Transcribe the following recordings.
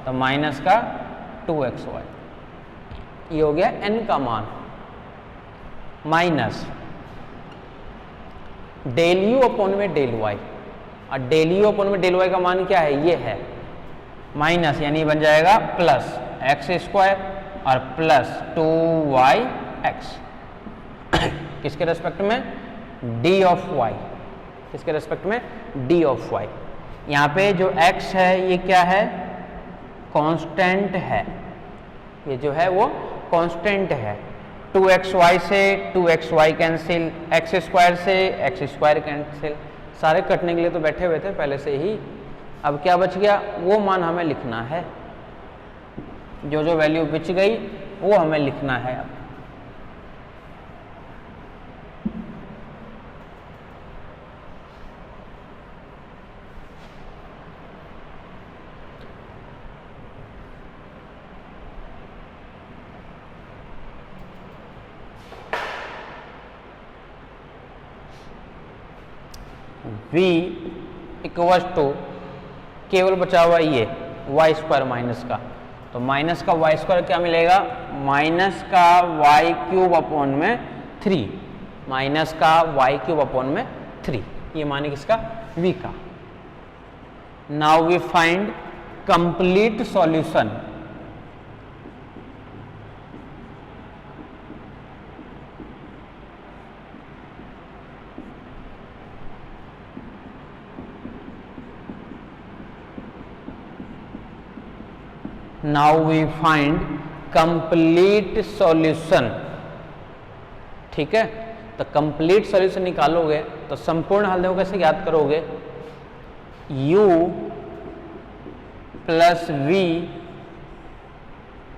तो माइनस का 2xy, ये हो गया n का मान। माइनस डेल यू अपॉन में डेल वाई, और डेल यू अपॉन में डेल वाई का मान क्या है, ये है माइनस, यानी बन जाएगा प्लस एक्स स्क्वायर और प्लस 2yx किसके रेस्पेक्ट में, डी ऑफ वाई, किसके रेस्पेक्ट में, डी ऑफ वाई। यहाँ पे जो x है ये क्या है, कांस्टेंट है, ये जो है वो कांस्टेंट है। 2xy से 2xy कैंसिल, एक्स स्क्वायर से एक्स स्क्वायर कैंसिल, सारे कटने के लिए तो बैठे हुए थे पहले से ही। अब क्या बच गया, वो मान हमें लिखना है, जो जो वैल्यू बच गई वो हमें लिखना है। अब v इक्वल टू केवल बचा हुआ ये वाई स्क्वायर माइनस का, तो माइनस का वाई स्क्वायर क्या मिलेगा, माइनस का वाई क्यूब अपॉन में 3, माइनस का वाई क्यूब अपॉन में 3, ये माने किसका, v का। Now we find complete solution. Now we find complete solution, ठीक है। तो कंप्लीट सॉल्यूशन निकालोगे तो संपूर्ण हल देखो कैसे याद करोगे, u plus v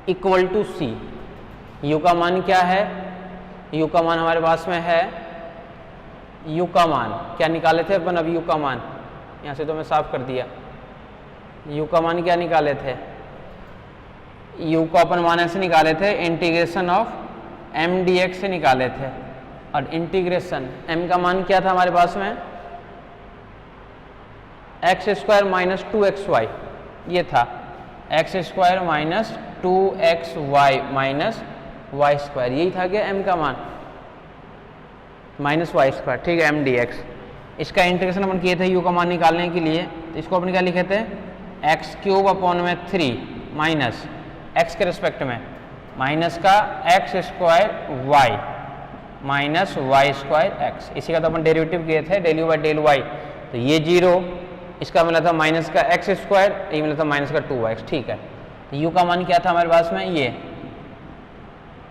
equal to c। u का मान क्या है, u का मान हमारे पास में है, u का मान क्या निकाले थे अपन, अब u का मान यहाँ से तो मैं साफ कर दिया, u का मान क्या निकाले थे, u को अपन मान ऐसे निकाले थे, इंटीग्रेशन ऑफ m dx से निकाले थे, और इंटीग्रेशन m का मान क्या था हमारे पास में, एक्स स्क्वायर माइनस 2xy, ये था x square minus 2xy minus y square, यही था क्या m का मान, माइनस वाई स्क्वायर, ठीक है, m dx। इसका इंटीग्रेशन अपन किए थे u का मान निकालने के लिए, तो इसको अपन क्या लिखे थे, एक्स क्यूब अपॉन में 3 माइनस x के रिस्पेक्ट में माइनस का x square y minus y square x, इसी का तो अपन डेरिवेटिव किए थे, del u by del y, तो ये 0, इसका मिला था माइनस का एक्स स्क्वायर, ये मिला था माइनस का 2x, ठीक है। तो u का मान क्या था हमारे पास में, ये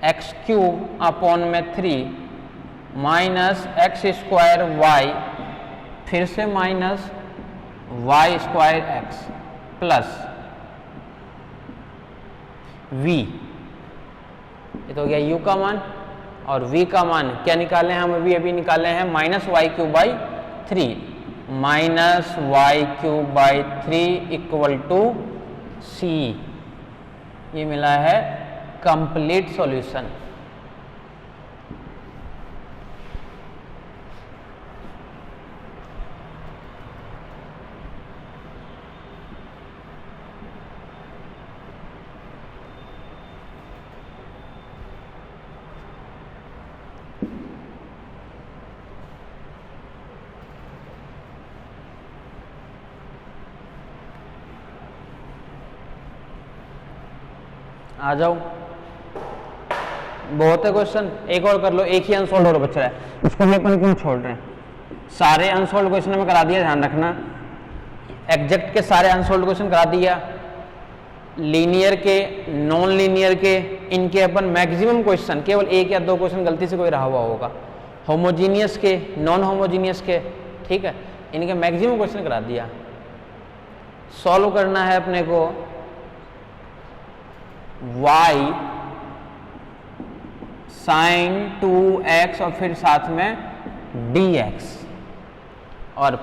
एक्स क्यूब अपॉन में 3 माइनस एक्स स्क्वायर वाई, फिर से minus y square x plus v, ये तो हो गया u का मान, और v का मान क्या निकाले हैं हम, अभी निकाले हैं minus y cube by 3, minus y cube by 3 equal to c, ये मिला है कंप्लीट सॉल्यूशन। आ जाओ, बहुत है क्वेश्चन, एक और कर लो, एक ही अनसोल्व और बच रहा है, उसको भी अपन क्यों छोड़ रहे हैं, सारे अनसोल्व क्वेश्चन में करा दिया, ध्यान रखना, एग्जैक्ट के सारे अनसोल्व क्वेश्चन करा दिया, लीनियर के, नॉन लीनियर के, इनके अपन मैक्सिमम क्वेश्चन, केवल एक या दो क्वेश्चन गलती से कोई रहा हुआ होगा, होमोजीनियस के, नॉन होमोजीनियस के, ठीक है, इनके मैक्सिमम क्वेश्चन करा दिया। सॉल्व करना है अपने को y साइन 2x और फिर साथ में dx और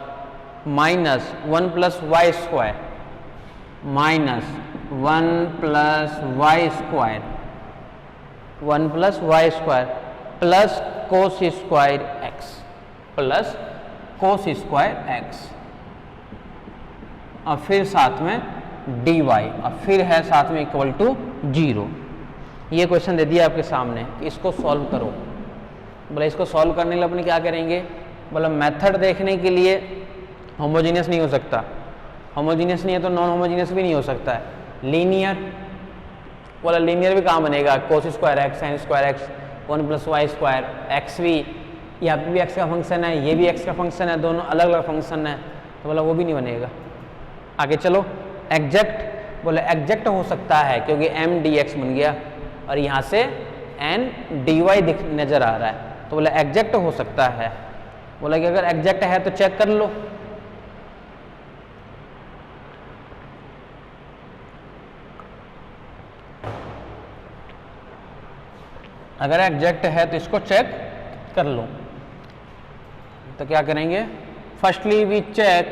minus 1 plus y square minus 1 plus y square 1 plus y square plus cos square x plus cos square x और फिर साथ में dy और फिर है साथ में इक्वल टू 0। ये क्वेश्चन दे दिया आपके सामने कि इसको सॉल्व करो। बोला इसको सॉल्व करने के लिए अपन क्या करेंगे, बोला मेथड देखने के लिए होमोजीनियस नहीं हो सकता, होमोजीनियस नहीं है तो नॉन होमोजीनियस भी नहीं हो सकता है, लीनियर। बोला लीनियर भी कहाँ बनेगा, कोस square x sine square x 1 + y square, x भी यहाँ पे भी एक्स का फंक्शन है, ये भी एक्स का फंक्शन है, दोनों अलग अलग फंक्शन है, तो बोला वो भी नहीं बनेगा। आगे चलो एग्जैक्ट, बोले एग्जैक्ट हो सकता है क्योंकि m dx बन गया और यहाँ से n dy नजर आ रहा है, तो बोला एग्जैक्ट हो सकता है। बोला कि अगर एग्जैक्ट है तो चेक कर लो। अगर एग्जैक्ट है तो इसको चेक कर लो। तो क्या करेंगे, firstly we check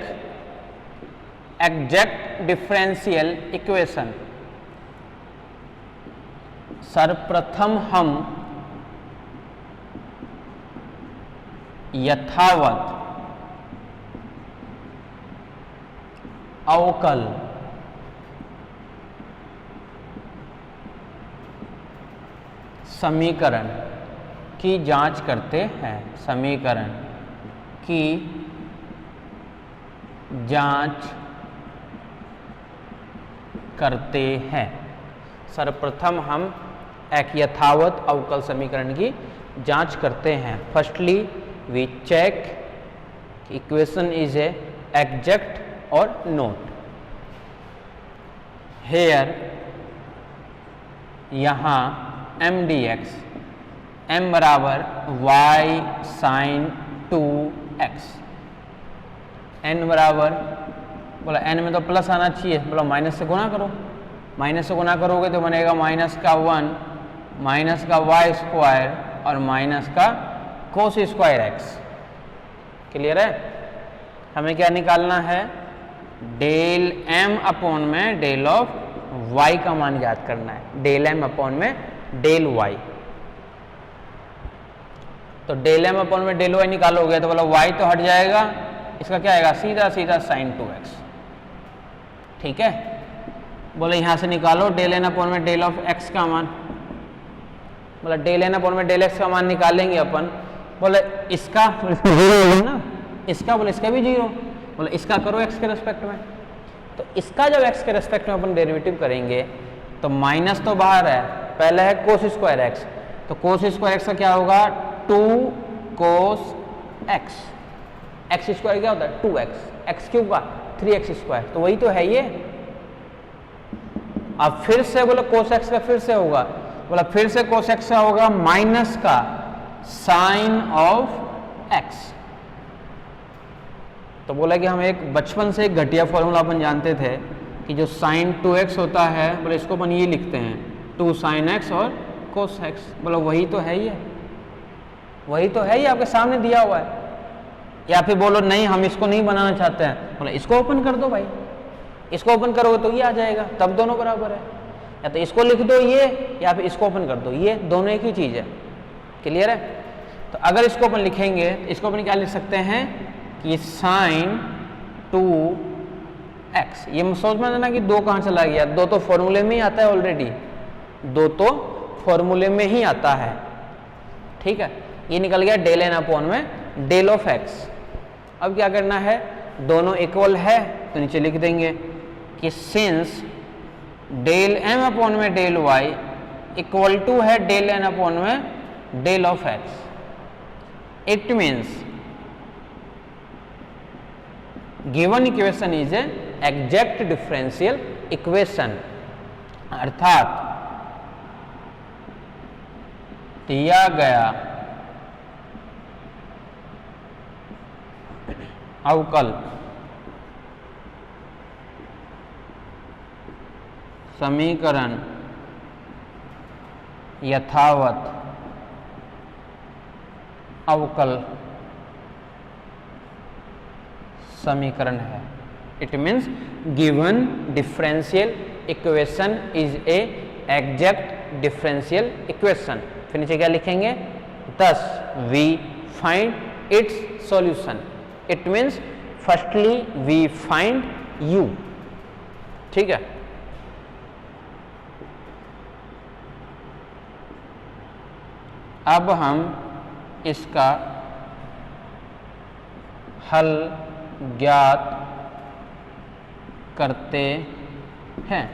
exact differential equation. सर्वप्रथम हम यथावत अवकल समीकरण की जांच करते हैं, समीकरण की जांच करते हैं। सर्वप्रथम हम एक यथावत अवकल समीकरण की जांच करते हैं। Firstly we check equation is a exact और नॉट। हेयर यहाँ m dx, m बराबर y साइन 2x, n बराबर, बोला n में तो प्लस आना चाहिए, बोला माइनस से गुणा करो, माइनस से गुणा करोगे तो बनेगा माइनस का 1 माइनस का y स्क्वायर और माइनस का कोस स्क्वायर x। क्लियर है। हमें क्या निकालना है, डेल m अपॉन में डेल ऑफ y का मान याद करना है, डेल m अपॉन में डेल y। तो डेल m अपॉन में डेल y निकालोगे तो बोला y तो हट जाएगा, इसका क्या आएगा सीधा सीधा साइन 2x। ठीक है। बोले यहाँ से निकालो डेल n अपॉन में डेल ऑफ x का मान, बोला डेल n अपॉन में डेल x का मान निकालेंगे अपन। बोले इसका ना, इसका बोले इसका भी 0, बोले इसका करो x के रेस्पेक्ट में। तो इसका जब x के रेस्पेक्ट में अपन डेरिवेटिव करेंगे तो माइनस तो बाहर है, पहले है कोस स्क्वायर एक्स, तो कोस स्क्वायर एक्स का क्या होगा 2 कोस एक्स, एक्स स्क्वायर क्या होता है 2x, एक्स क्यूब का 3x स्क्वायर, तो वही तो है ये। अब फिर से बोला कोस एक्स का फिर से होगा, बोला फिर से कोस एक्स का होगा माइनस का साइन ऑफ एक्स। तो बोला कि हम एक बचपन से एक घटिया फॉर्मूला अपन जानते थे कि जो साइन 2x होता है, बोले इसको अपन ये लिखते हैं 2 साइन x और कोस x। बोला वही तो है ये, वही तो है ये आपके सामने दिया हुआ है। या फिर बोलो नहीं हम इसको नहीं बनाना चाहते हैं, बोला इसको ओपन कर दो भाई, इसको ओपन करोगे तो ये आ जाएगा, तब दोनों बराबर है। या तो इसको लिख दो ये, या फिर इसको ओपन कर दो ये, दोनों एक ही चीज़ है। क्लियर है। तो अगर इसको अपन लिखेंगे तो इसको अपन क्या लिख सकते हैं कि साइन 2x। ये सोच में ना कि 2 कहाँ चला गया, 2 तो फॉर्मूले में ही आता है ऑलरेडी, 2 तो फॉर्मूले में ही आता है। ठीक है। ये निकल गया डेल n अपॉन में डेल ऑफ x। अब क्या करना है, दोनों इक्वल है तो नीचे लिख देंगे कि सिंस डेल m अपॉन में डेल y इक्वल टू है डेल n अपॉन में del of x, it means given equation is a exact differential equation. अर्थात दिया गया अवकल समीकरण यथावत अवकल समीकरण है। It means given differential equation is a exact differential equation. फिर नीचे क्या लिखेंगे, thus we find its solution. It means firstly we find u, ठीक है। अब हम इसका हल ज्ञात करते हैं,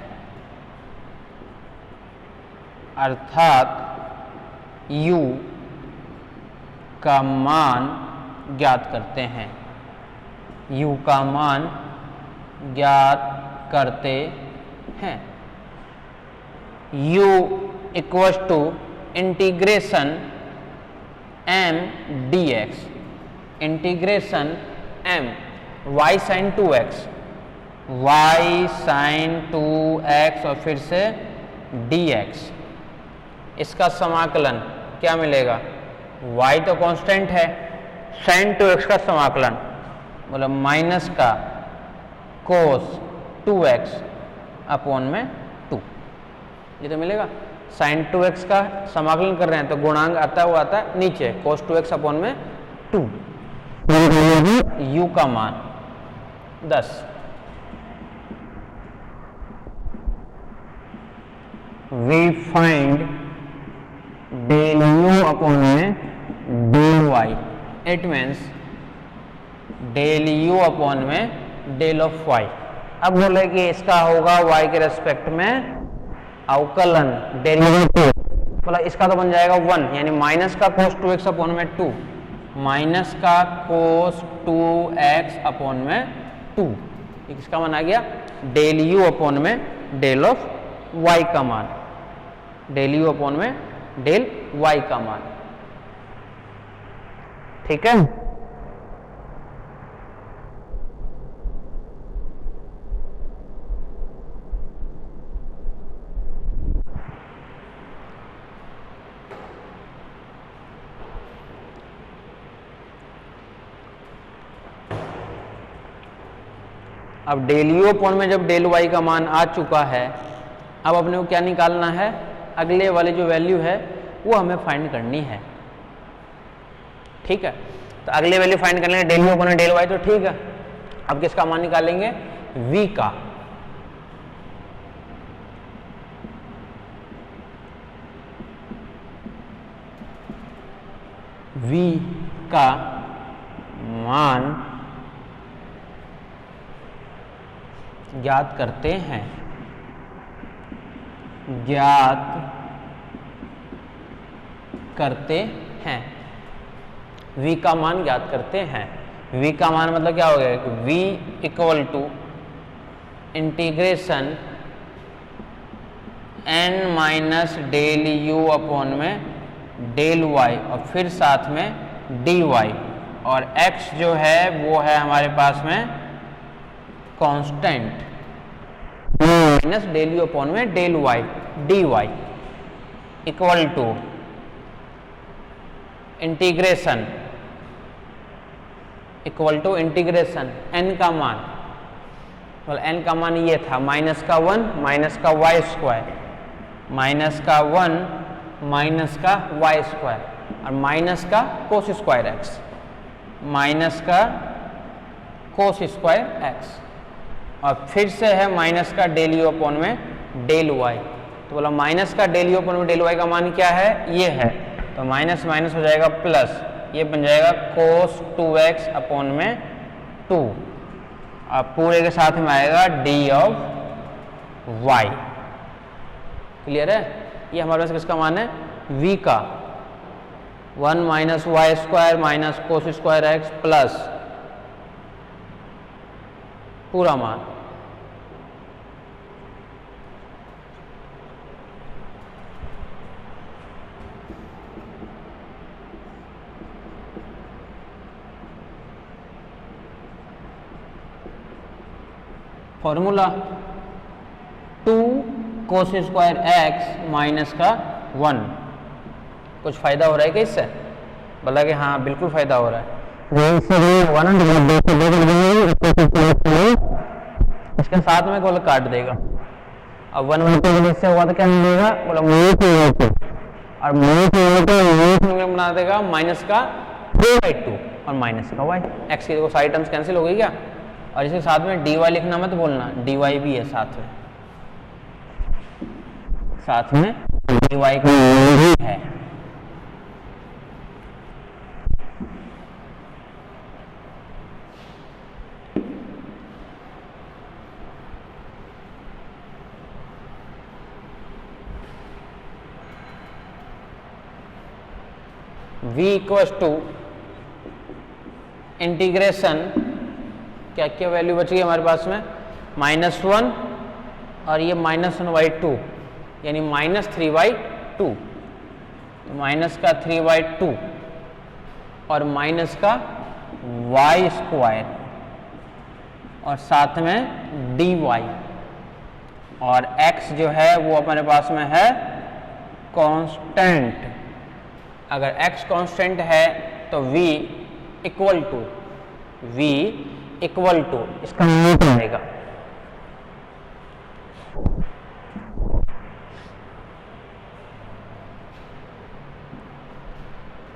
अर्थात u का मान ज्ञात करते हैं, u का मान ज्ञात करते हैं। u equals to integration m dx, integration m y sin 2x, y sin 2x और फिर से dx, इसका समाकलन क्या मिलेगा, y तो कांस्टेंट है, sin 2x का समाकलन मतलब माइनस का cos 2x अपॉन में 2, ये तो मिलेगा। sin 2x का समाकलन कर रहे हैं तो गुणांक आता हुआ आता है नीचे, cos 2x अपॉन में 2, u का मान 10। we find del u upon में del y, it means del u upon में del ऑफ y। अब बोले कि इसका होगा y के रेस्पेक्ट में अवकलन डेरिवेटिव, मतलब इसका तो बन जाएगा 1, यानी माइनस का cos 2x अपॉन में 2, माइनस का cos 2x अपॉन में 2, इसका मान आ गया del u अपॉन में del ऑफ y का मान, del u अपॉन में del y का मान। ठीक है। अब डेल यू अपॉन में जब डेल वाई का मान आ चुका है, अब अपने को क्या निकालना है, अगले वाली जो वैल्यू है वो हमें फाइंड करनी है। ठीक है, तो अगले वैल्यू फाइंड करने del u upon del y, तो ठीक है। अब किसका मान निकालेंगे, v का। v का मान ज्ञात करते हैं, ज्ञात करते हैं, v का मान ज्ञात करते हैं। v का मान मतलब क्या हो गया कि v equal to integration n minus del u upon में डेल y और फिर साथ में dy, और x जो है वो है हमारे पास में constant, minus del u upon में del y d y equal to integration n का मान, तो n का मान ये था माइनस का 1 माइनस का वाई स्क्वायर, माइनस का 1 माइनस का वाई स्क्वायर और माइनस का कोस स्क्वायर एक्स, माइनस का कोस स्क्वायर एक्स, और फिर से है माइनस का डेल यू अपॉन में डेल वाई। तो बोला माइनस का डेल यू अपॉन में डेल वाई का मान क्या है, ये है, तो माइनस माइनस हो जाएगा प्लस, ये बन जाएगा cos 2x अपॉन में 2, और पूरे के साथ में आएगा d ऑफ y। क्लियर है, ये हमारे पास किसका मान है, v का, 1 minus y square minus cos square x plus पूरा मान। Formula 2 cos square x minus का 1, कुछ फायदा हो रहा है क्या इससे, बोला कि हाँ बिल्कुल फायदा हो रहा है। इसके साथ में बोला काट देगा, अब 1 से हुआ तो क्या मिलेगा, बोला और बना देगा माइनस का 3/2 और माइनस का y, एक्स की सारी टर्म्स कैंसिल हो गई क्या, और इसके साथ में dy लिखना मत बोलना, dy भी है साथ में dy का भी है। v इक्वल्स टू इंटीग्रेशन, क्या क्या वैल्यू बच गई हमारे पास में, -1 और ये -1/2 यानी -3/2, माइनस का 3/2 और माइनस का y² और साथ में dy, और x जो है वो हमारे पास में है कांस्टेंट। अगर x कांस्टेंट है तो v इक्वल टू इसका न्यूटन रहेगा।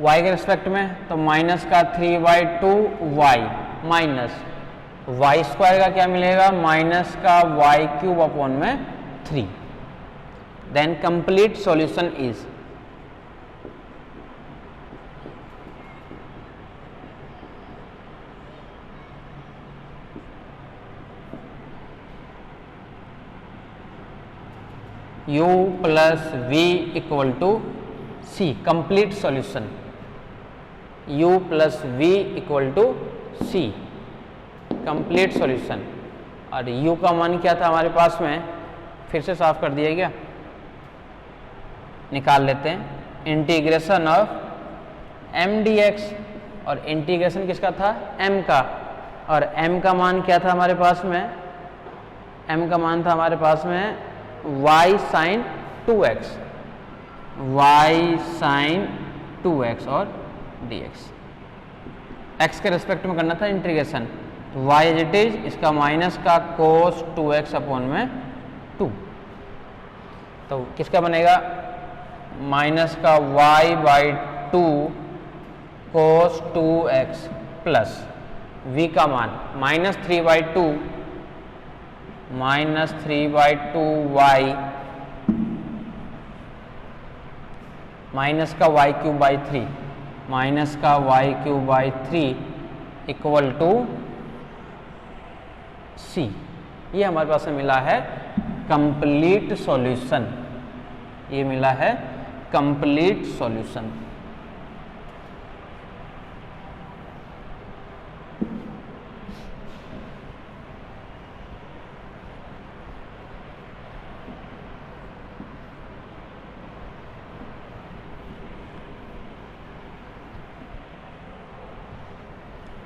y के रिस्पेक्ट में तो माइनस का 3/2y माइनस y² का क्या मिलेगा, माइनस का y³/3। Then complete solution is, u plus v equal to c, complete solution u plus v equal to c, complete solution. और u का मान क्या था हमारे पास में, फिर से साफ कर दिया, क्या निकाल लेते हैं, इंटीग्रेशन ऑफ m dx, और इंटीग्रेशन किसका था, m का, और m का मान क्या था हमारे पास में, m का मान था हमारे पास में y sin 2x, और dx, x के रेस्पेक्ट में करना था integration, y as it is, इसका माइनस का cos 2x/2, तो किसका बनेगा, माइनस का y/2 cos 2x plus v का मान -3/2 -3/2y माइनस का y³/3 माइनस का y³/3 इक्वल टू c। ये हमारे पास में मिला है कंप्लीट सॉल्यूशन, ये मिला है कंप्लीट सॉल्यूशन।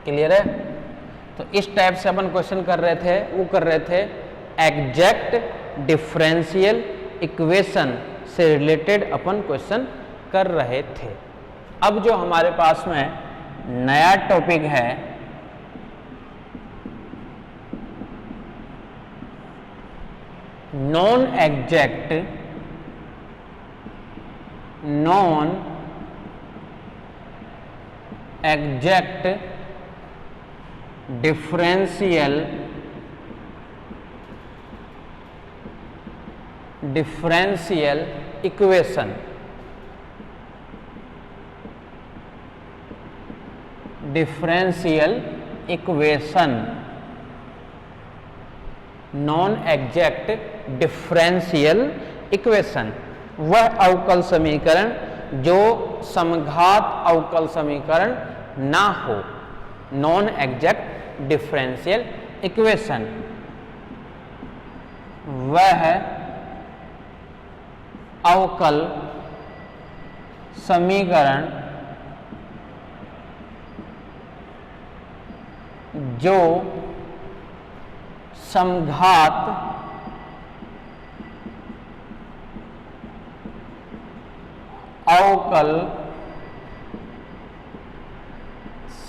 क्लियर है? तो इस टाइप से अपन क्वेश्चन कर रहे थे, वो कर रहे थे एग्जैक्ट डिफरेंशियल इक्वेशन से रिलेटेड अपन क्वेश्चन कर रहे थे। अब जो हमारे पास में नया टॉपिक है, non exact differential equation, non exact differential equation, वह अवकल समीकरण जो समघात अवकल समीकरण ना हो, नॉन एग्जैक्ट डिफरेंशियल इक्वेशन, वह अवकल समीकरण जो समघात अवकल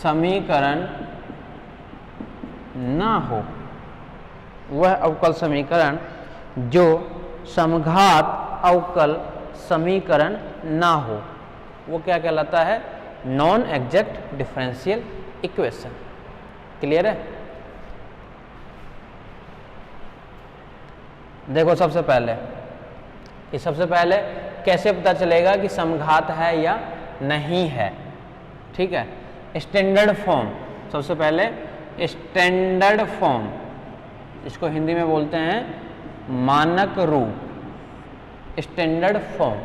समीकरण ना हो, वह अवकल समीकरण जो समघात अवकल समीकरण ना हो, वो क्या कहलाता है, non exact differential equation. Clear है? देखो सबसे पहले कैसे पता चलेगा कि समघात है या नहीं है। ठीक है, स्टैंडर्ड फॉर्म, सबसे पहले स्टैंडर्ड फॉर्म, इसको हिंदी में बोलते हैं मानक रूप। Standard form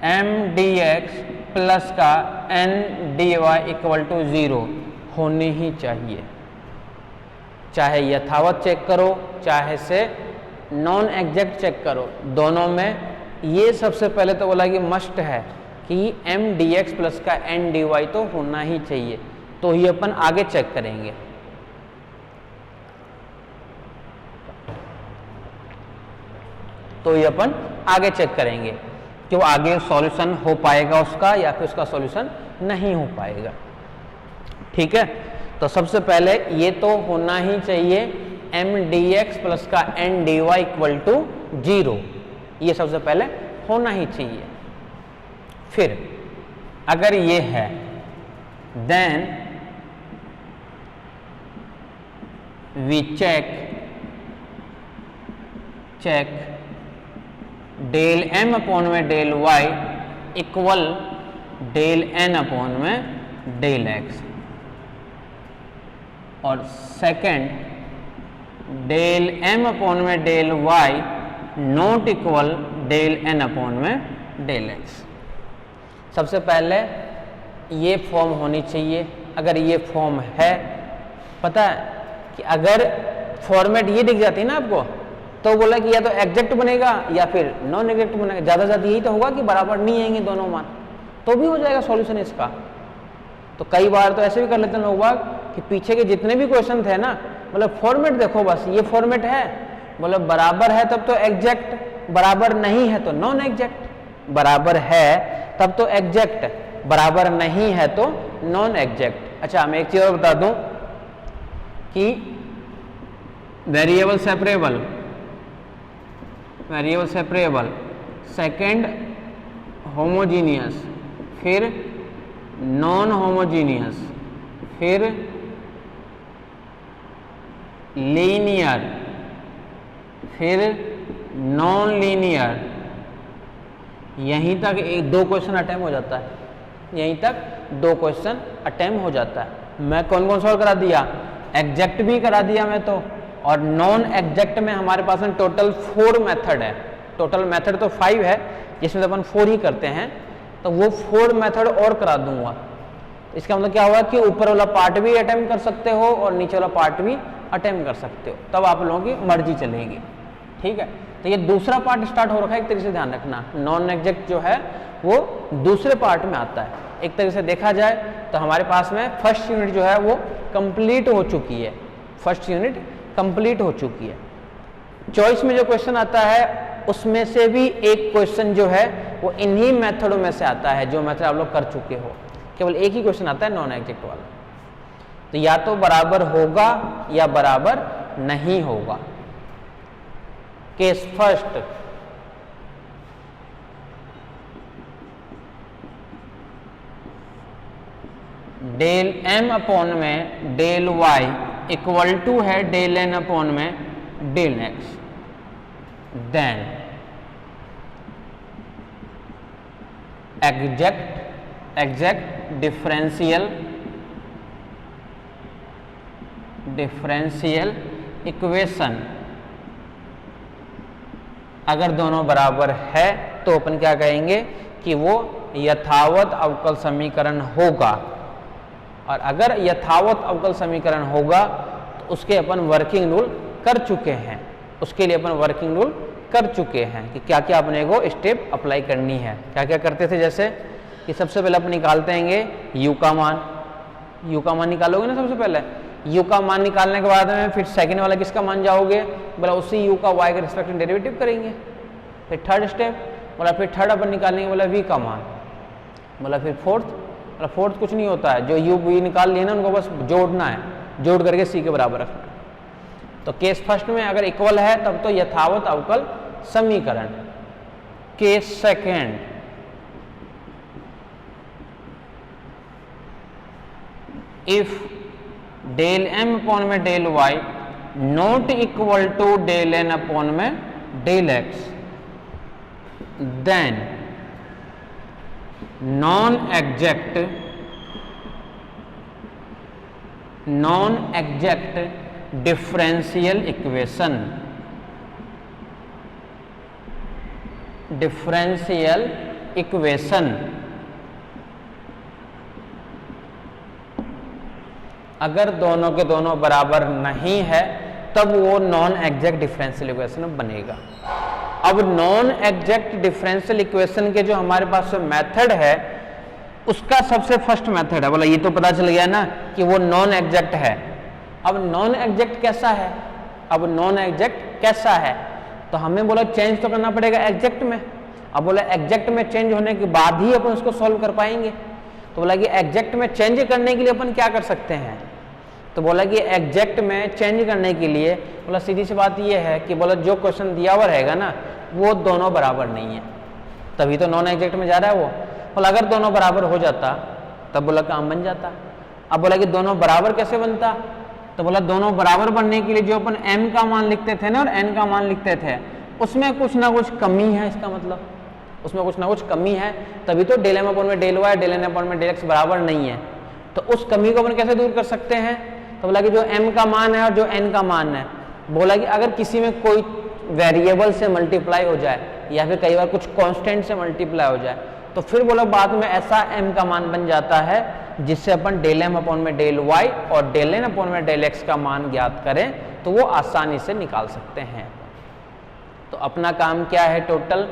M d x plus का N d y equal to 0 होनी ही चाहिए। चाहे यथावत चेक करो, चाहे से नॉन एग्जैक्ट चेक करो, दोनों में ये सबसे पहले तो बोला कि मस्ट है कि एम डी एक्स प्लस का एन डी वाई तो होना ही चाहिए, तो ही अपन आगे चेक करेंगे। तो ये अपन आगे चेक करेंगे कि वो आगे सॉल्यूशन हो पाएगा उसका या फिर उसका सॉल्यूशन नहीं हो पाएगा। ठीक है, तो सबसे पहले ये तो होना ही चाहिए एम डी एक्स प्लस का N d y equal to 0, ये सबसे पहले होना ही चाहिए। फिर अगर ये है then we check del M upon में del y equal del N upon में डेल एक्स, और सेकंड डेल एम अपॉन में del y not equal del N upon में डेल एक्स। सबसे पहले ये फॉर्म होनी चाहिए। अगर ये फॉर्म है, पता है कि अगर फॉर्मेट ये दिख जाती है ना आपको, तो बोला कि या तो एग्जैक्ट बनेगा या फिर नॉन एग्जैक्ट बनेगा। ज़्यादा से ज़्यादा यही तो होगा कि बराबर नहीं आएंगे दोनों मान, तो भी हो जाएगा सॉल्यूशन इसका। तो कई बार तो ऐसे भी कर लेते हैं लोग कि पीछे के जितने भी क्वेश्चन थे ना, मतलब फॉर्मेट देखो, बस ये फॉर्मेट है, मतलब बराबर है तब तो एग्जैक्ट, बराबर नहीं है तो नॉन एग्जैक्ट, बराबर है तब तो एग्जैक्ट, बराबर नहीं है तो नॉन एग्जैक्ट। अच्छा, मैं एक चीज और बता दूं कि वेरिएबल सेपरेबल, सेकंड होमोजीनियस, फिर नॉन होमोजीनियस, फिर लीनियर, फिर नॉन लीनियर, यहीं तक एक दो क्वेश्चन अटेम्प्ट हो जाता है, यहीं तक दो क्वेश्चन अटेम्प्ट हो जाता है। मैं कौन कौन सॉल्व करा दिया? एग्जैक्ट भी करा दिया मैं तो, और नॉन एग्जैक्ट में हमारे पास में टोटल 4 मेथड है। टोटल मेथड तो 5 है, जिसमें अपन 4 ही करते हैं, तो वो 4 मेथड और करा दूंगा। इसका मतलब क्या हुआ कि ऊपर वाला पार्ट भी अटेम्प्ट कर सकते हो और नीचे वाला पार्ट भी अटेम्प्ट कर सकते हो, तब आप लोगों की मर्जी चलेगी। ठीक है, तो ये दूसरा पार्ट स्टार्ट हो रखा है, एक तरीके से ध्यान रखना। नॉन एग्जैक्ट जो है वो दूसरे पार्ट में आता है। एक तरीके से देखा जाए तो हमारे पास में फर्स्ट यूनिट जो है वो कंप्लीट हो चुकी है, फर्स्ट यूनिट कंप्लीट हो चुकी है। चॉइस में जो क्वेश्चन आता है उसमें से भी एक क्वेश्चन जो है वो इन्हीं मेथडों में से आता है जो मेथड आप लोग कर चुके हो। केवल एक ही क्वेश्चन आता है नॉन एग्जैक्ट वाला, तो या तो बराबर होगा या बराबर नहीं होगा। Case first, del M upon में डेल वाई इक्वल टू है डेल एन अपॉन में del x, then exact differential equation अगर दोनों बराबर है तो अपन क्या कहेंगे कि वो यथावत अवकल समीकरण होगा। और अगर यथावत अवकल समीकरण होगा तो उसके अपन वर्किंग रूल कर चुके हैं, उसके लिए अपन वर्किंग रूल कर चुके हैं कि क्या क्या अपने को स्टेप अप्लाई करनी है। क्या क्या करते थे, जैसे कि सबसे पहले अपन निकालते हैं यू का मान निकालोगे ना। सबसे पहले यू का मान निकालने के बाद में फिर सेकंड वाला किसका मान जाओगे, बोला उसी यू का वाई के रिस्पेक्ट में डेरिवेटिव करेंगे। फिर थर्ड स्टेप, बोला फिर थर्ड अपन निकालेंगे, बोला वी का मान, बोला फिर फोर्थ, बोला फोर्थ कुछ नहीं होता है, जो यू वी निकाल लिए ना उनको बस जोड़ना है, जोड़ करके सी के बराबर रखना है। तो केस फर्स्ट में अगर इक्वल है तब तो यथावत अवकल समीकरण। Case second, if del M upon में del y not equal to del N upon में del x, then non exact differential equation अगर दोनों के दोनों बराबर नहीं है तब वो नॉन एग्जैक्ट डिफरेंशियल इक्वेशन बनेगा। अब नॉन एग्जैक्ट डिफरेंशियल इक्वेशन के जो हमारे पास मेथड है उसका सबसे फर्स्ट मेथड है, बोला ये तो पता चल गया ना कि वो नॉन एग्जैक्ट है। अब नॉन एग्जैक्ट कैसा है, तो हमें बोला चेंज तो करना पड़ेगा एग्जैक्ट में। अब बोला एग्जैक्ट में चेंज होने के बाद ही अपन उसको सॉल्व कर पाएंगे। तो बोला कि एग्जैक्ट में चेंज करने के लिए अपन क्या कर सकते हैं, तो बोला कि एग्जैक्ट में चेंज करने के लिए बोला सीधी सी बात ये है कि बोला जो क्वेश्चन दिया हुआ रहेगा ना वो दोनों बराबर नहीं है, तभी तो नॉन एग्जैक्ट में जा रहा है वो। बोला अगर दोनों बराबर हो जाता तब बोला काम बन जाता। अब बोला कि दोनों बराबर कैसे बनता, तो बोला दोनों बराबर बनने के लिए जो अपन m का मान लिखते थे ना और n का मान लिखते थे उसमें कुछ ना कुछ कमी है, इसका मतलब उसमें कुछ ना कुछ कमी है, तभी तो डेल m अपॉन में del y del n upon में डेल x बराबर नहीं है। तो उस कमी को अपन कैसे दूर कर सकते हैं, तो बोला कि जो m का मान है और जो n का मान है, बोला कि अगर किसी में कोई वेरिएबल से मल्टीप्लाई हो जाए या फिर कई बार कुछ कांस्टेंट से मल्टीप्लाई हो जाए तो फिर बोला बाद में ऐसा m का मान बन जाता है जिससे अपन डेल m अपॉन में डेल y और डेल n अपॉन में डेल x का मान ज्ञात करें तो वो आसानी से निकाल सकते हैं। तो अपना काम क्या है टोटल,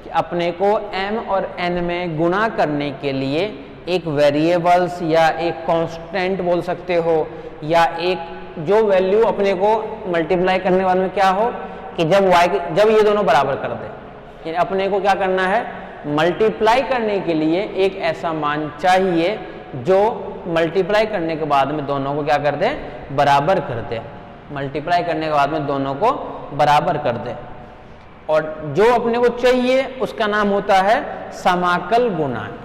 कि अपने को m और n में गुणा करने के लिए एक वेरिएबल्स या एक कांस्टेंट बोल सकते हो या एक जो वैल्यू अपने को मल्टीप्लाई करने वाले में क्या हो कि जब ये दोनों बराबर कर दे, अपने को क्या करना है मल्टीप्लाई करने के लिए एक ऐसा मान चाहिए जो मल्टीप्लाई करने के बाद में दोनों को क्या कर दे बराबर कर दे, मल्टीप्लाई करने के बाद में दोनों को बराबर कर दे। और जो अपने को चाहिए उसका नाम होता है समाकल गुणांक,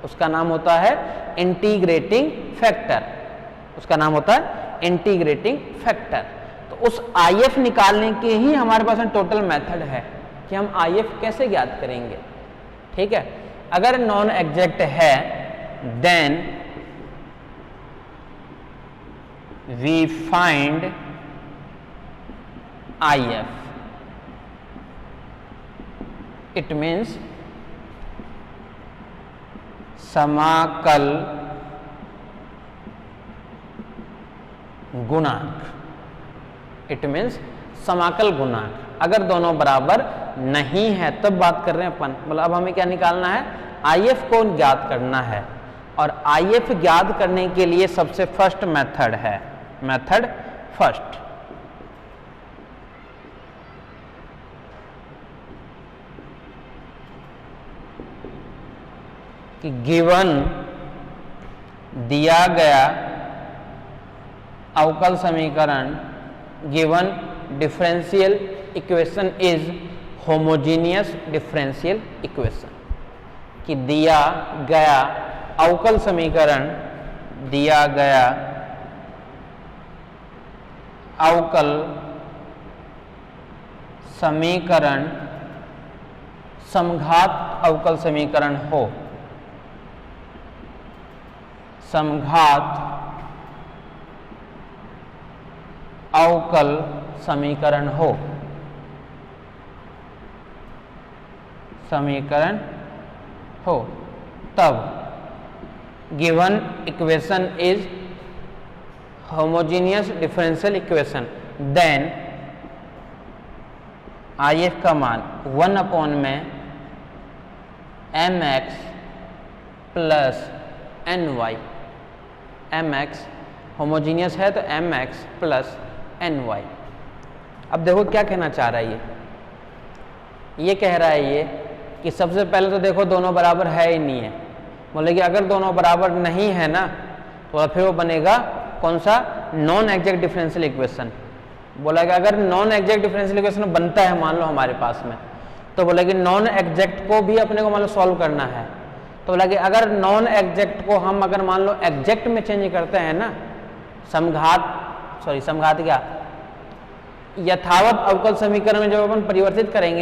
उसका नाम होता है इंटीग्रेटिंग फैक्टर, उसका नाम होता है इंटीग्रेटिंग फैक्टर। तो उस IF निकालने के ही हमारे पास टोटल मेथड है कि हम IF कैसे ज्ञात करेंगे। ठीक है, अगर नॉन एग्जैक्ट है then we find IF, it means समाकल गुणांक, इट मीन्स समाकल गुणांक। अगर दोनों बराबर नहीं है तब बात कर रहे हैं अपन, मतलब अब हमें क्या निकालना है IF को ज्ञात करना है। और IF ज्ञात करने के लिए सबसे फर्स्ट मेथड है, मेथड फर्स्ट, कि गिवन दिया गया अवकल समीकरण, given differential equation is homogeneous differential equation, कि दिया गया अवकल समीकरण, दिया गया अवकल समीकरण समघात अवकल समीकरण हो, समघात अवकल समीकरण हो, समीकरण हो, तब given equation is homogeneous differential equation, then IF का मान 1 अपॉन में mx plus ny, mx homogeneous है तो mx प्लस ny। अब देखो क्या कहना चाह रहा है ये कह रहा है ये कि सबसे पहले तो देखो दोनों बराबर है ही नहीं है, बोले कि अगर दोनों बराबर नहीं है ना तो फिर वो बनेगा कौन सा नॉन एग्जैक्ट डिफरेंशियल इक्वेशन। बोला कि अगर नॉन एग्जैक्ट डिफरेंशियल इक्वेशन बनता है मान लो हमारे पास में, तो बोला कि नॉन एग्जैक्ट को भी अपने को मान लो सॉल्व करना है। तो बोला कि अगर नॉन एग्जैक्ट को हम अगर मान लो एग्जैक्ट में चेंज करते हैं ना, समघात क्या यथावत अवकल समीकरण में जब अपन परिवर्तित करेंगे